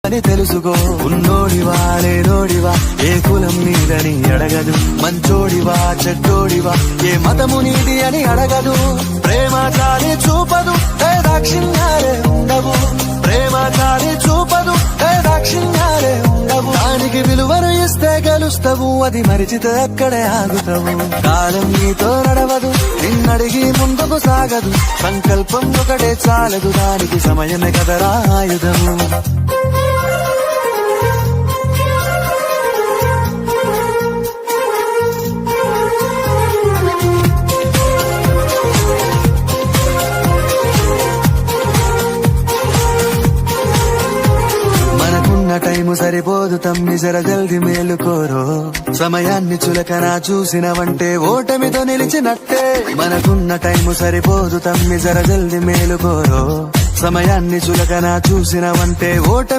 అని తెలుసుకో. ఉన్నోడివా లేనోడివా ఏ కులం నీదని అడగదు. మంచోడివా చెడ్డోడివా ఏ మతము నీది అని అడగదు. ప్రేమ చాలి చూపదు ఏ దాక్షిణ్యాలే ఉండవు. ప్రేమ చాలి చూపదు ఏ దాక్షిణ్యాలే ఉండవు. దానికి విలువను ఇస్తే గెలుస్తావు, అది మరిచితే అక్కడే ఆగుతావు. కాలం నీతో నడవదు, నిన్నడిగి ముందుకు సాగదు. సంకల్పం ఒకటే చాలదు, దానికి సమయమే కదరా ఆయుధము. టైము సరిపోదు తమ్మి, జర జల్ది మేలుకోరో. సమయాన్ని చులకన చూసినవంటే ఓటమితో నిలిచినట్టే. మనకున్న టైము సరిపోదు తమ్మి, జర జల్ది మేలుకోరో. సమయాన్ని చులకన చూసినవంటే ఓటమి